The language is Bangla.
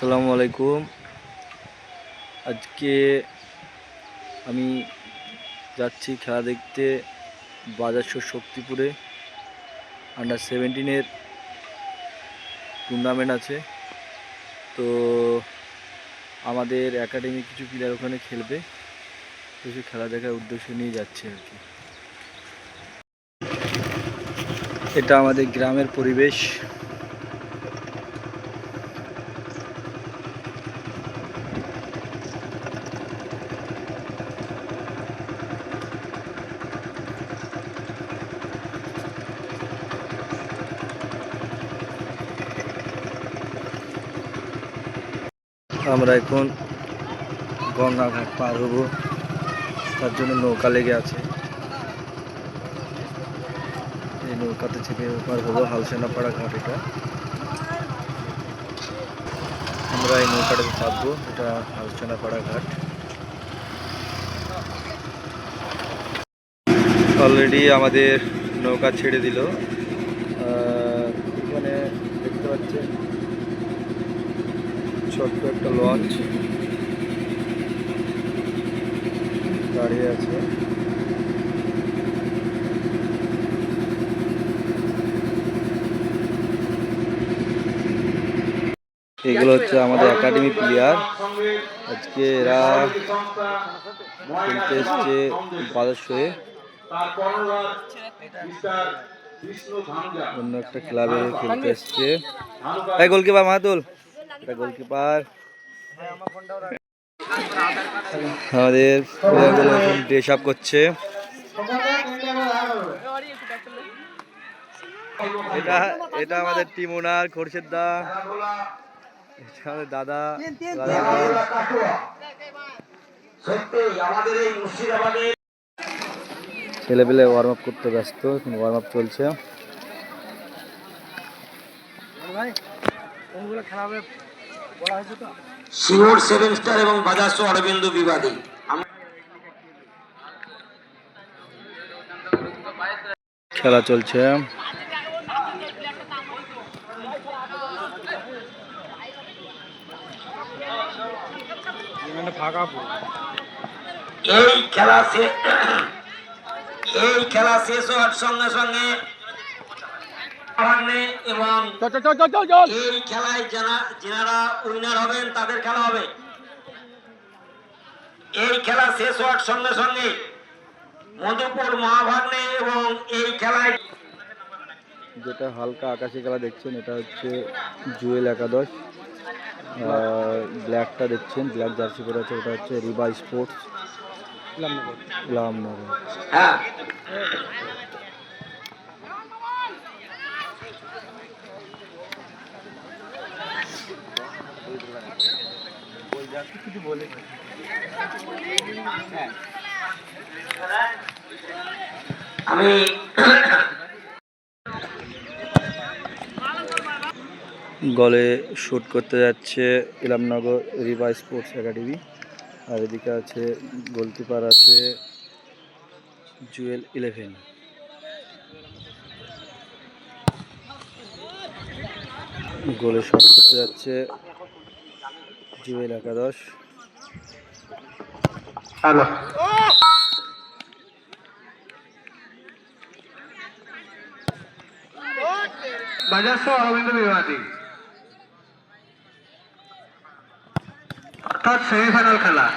আসসালামু আলাইকুম। আজকে আমি যাচ্ছি খেলা দেখতে বাজারশোর শক্তিপুরে। আন্ডার 17-এর টুর্নামেন্ট আছে, তো আমাদের একাডেমি কিছু প্লেয়ার ওখানে খেলবে, তো সে খেলা দেখার উদ্দেশ্য নিয়ে যাচ্ছে আর কি। এটা আমাদের গ্রামের পরিবেশ। আমরা এখন গঙ্গাঘাট পার হব, তার জন্য নৌকা লেগে আছে। এই নৌকাতে চেপে পার হবো হালসেনাপাড়া ঘাট। এটা আমরা এই নৌকাটাতে চাপবো, এটা হালসেনাপাড়া ঘাট। অলরেডি আমাদের নৌকা ছেড়ে দিল। এখানে দেখতে পাচ্ছেন ছোট্ট একটা লঞ্চ দাঁড়িয়ে আছে। এগুলো হচ্ছে আমাদের একাডেমি প্লেয়ার। আজকে এরা খেলতে এসছে বাজারশোয়ে, অন্য একটা ক্লাবে খেলতে এসছে। এই গোলকিপার মাহাতুল, এটা গোলকিপার। আমাদের প্লেয়ারগুলো এখন ড্রেস আপ করছে। এটা আমাদের টিম ওনার খোরশেদ দা, এটা আমাদের দাদা। ছেলে পেলে ওয়ার্ম আপ করতে ব্যস্ত, ওয়ার্ম আপ চলছে। সিঙ্গুর 7 স্টার এবং বাজাজশো অরবিন্দ বিবাদী খেলা চলছে। এই খেলা শেষ হওয়ার সঙ্গে সঙ্গে এবং এই খেলায় যারা উইনার হবেন তাদের খেলা হবে। এই খেলা শেষ হওয়ার সঙ্গে সঙ্গে মধুপুর মহাভাগ্নে এবং এই খেলায় যেটা হালকা আকাশি খেলা দেখছেন, এটা হচ্ছে জুয়েল একাদশ। ব্ল্যাকটা দেখছেন, ব্ল্যাক জার্সি পরে আছে, ওটা হচ্ছে রিবা স্পোর্টস ইলামনগর। হ্যাঁ আমি গলে শ্যুট করতে যাচ্ছে ইলামনগর রিবা স্পোর্টস একাডেমি। আর এদিকে আছে গোলকিপার, আছে জুয়েল 11। গোলে শট করতে যাচ্ছে জুয়েল একাদশ। হ্যালো বাজাজশো অরবিন্দ বিবাদী, অর্থাৎ সেমিফাইনাল খেলা।